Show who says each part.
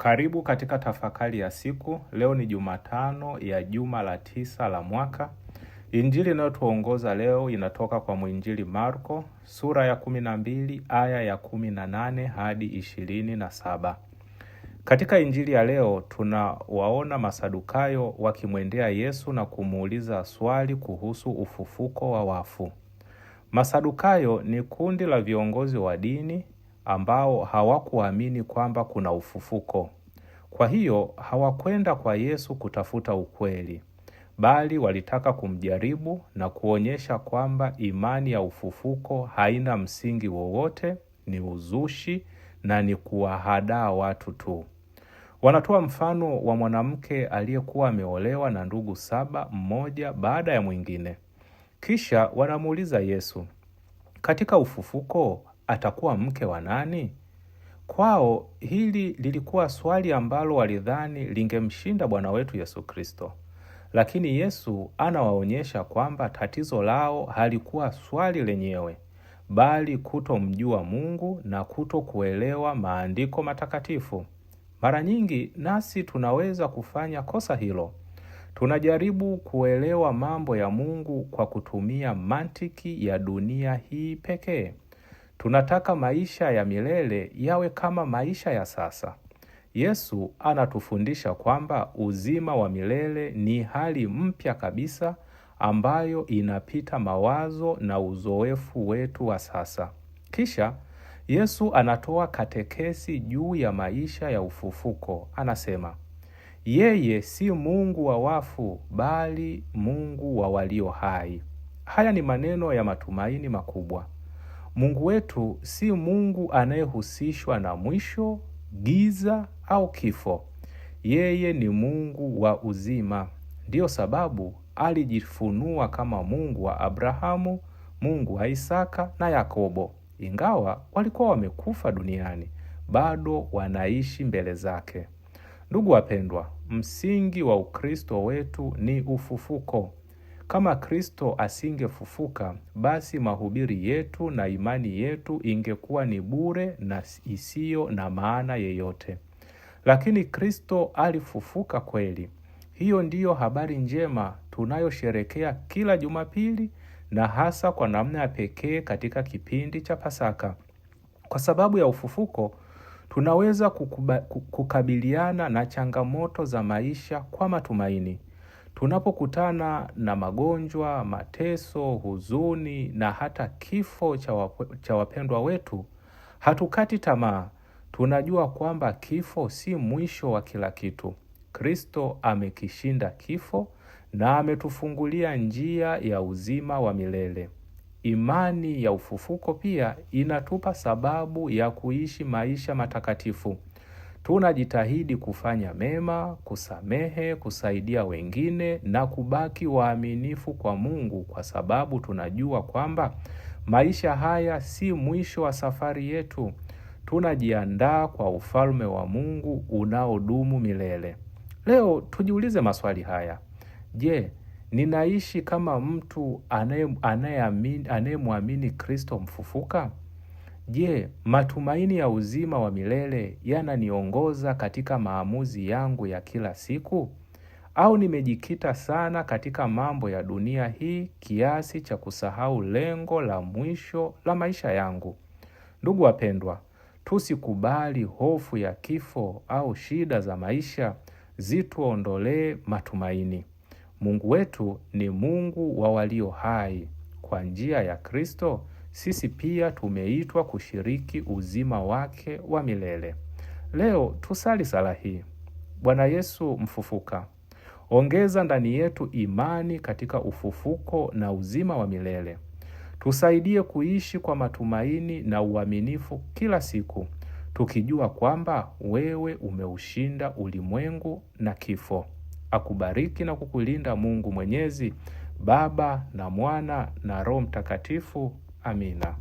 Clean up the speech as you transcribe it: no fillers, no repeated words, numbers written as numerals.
Speaker 1: Karibu katika tafakari ya siku. Leo ni Jumatano ya juma la 9 la mwaka. Injili inayotuongoza leo inatoka kwa mwinjili Marko, sura ya 12 aya ya 18 hadi 27. Katika injili ya leo tunawaona Masadukayo wakimwendea Yesu na kumuuliza swali kuhusu ufufuko wa wafu. Masadukayo ni kundi la viongozi wa dini ambao hawakuamini kwamba kuna ufufuko. Kwa hiyo hawakwenda kwa Yesu kutafuta ukweli, bali walitaka kumjaribu na kuonyesha kwamba imani ya ufufuko haina msingi wowote, ni uzushi na ni kuwahadaa watu tu. Wanatoa mfano wa mwanamke aliyekuwa ameolewa na ndugu 7 mmoja baada ya mwingine. Kisha wanamuuliza Yesu, katika ufufuko atakuwa mke wa nani? Kwao hili lilikuwa swali ambalo walidhani lingemshinda Bwana wetu Yesu Kristo. Lakini Yesu anawaonyesha kwamba tatizo lao halikuwa swali lenyewe, bali kutomjua Mungu na kutokuelewa maandiko matakatifu. Mara nyingi nasi tunaweza kufanya kosa hilo. Tunajaribu kuelewa mambo ya Mungu kwa kutumia mantiki ya dunia hii pekee. Tunataka maisha ya milele yawe kama maisha ya sasa. Yesu anatufundisha kwamba uzima wa milele ni hali mpya kabisa ambayo inapita mawazo na uzoefu wetu wa sasa. Kisha Yesu anatoa katekesi juu ya maisha ya ufufuko. Anasema, yeye si Mungu wa wafu bali Mungu wa walio hai. Haya ni maneno ya matumaini makubwa. Mungu wetu si Mungu anayehusishwa na mwisho, giza au kifo. Yeye ni Mungu wa uzima. Ndiyo sababu alijifunua kama Mungu wa Abrahamu, Mungu wa Isaka na Yakobo. Ingawa walikuwa wamekufa duniani, bado wanaishi mbele zake. Ndugu wapendwa, msingi wa Ukristo wetu ni ufufuko. Kama Kristo asingefufuka, basi mahubiri yetu na imani yetu ingekuwa ni bure na isiyo na maana yeyote. Lakini Kristo alifufuka kweli. Hiyo ndiyo habari njema tunayosherekea kila Jumapili na hasa kwa namna ya pekee katika kipindi cha Pasaka. Kwa sababu ya ufufuko, tunaweza kukabiliana na changamoto za maisha kwa matumaini. Tunapokutana na magonjwa, mateso, huzuni na hata kifo cha wapendwa wetu, hatukati tamaa. Tunajua kwamba kifo si mwisho wa kila kitu. Kristo amekishinda kifo na ametufungulia njia ya uzima wa milele. Imani ya ufufuko pia inatupa sababu ya kuishi maisha matakatifu. Tunajitahidi kufanya mema, kusamehe, kusaidia wengine na kubaki waaminifu kwa Mungu kwa sababu tunajua kwamba maisha haya si mwisho wa safari yetu. Tunajiandaa kwa ufalme wa Mungu unaodumu milele. Leo tujiulize maswali haya. Je, ninaishi kama mtu anayemwamini Kristo mfufuka? Je, matumaini ya uzima wa milele yananiongoza katika maamuzi yangu ya kila siku? Au nimejikita sana katika mambo ya dunia hii kiasi cha kusahau lengo la mwisho la maisha yangu? Ndugu wapendwa, tusikubali hofu ya kifo au shida za maisha zituondolee matumaini. Mungu wetu ni Mungu wa walio hai. Kwa njia ya Kristo, sisi pia tumeitwa kushiriki uzima wake wa milele. Leo tusali sala hii. Bwana Yesu mfufuka, ongeza ndani yetu imani katika ufufuko na uzima wa milele. Tusaidie kuishi kwa matumaini na uaminifu kila siku, tukijua kwamba wewe umeushinda ulimwengu na kifo. Akubariki na kukulinda Mungu Mwenyezi, Baba na Mwana na Roho Mtakatifu. Amina.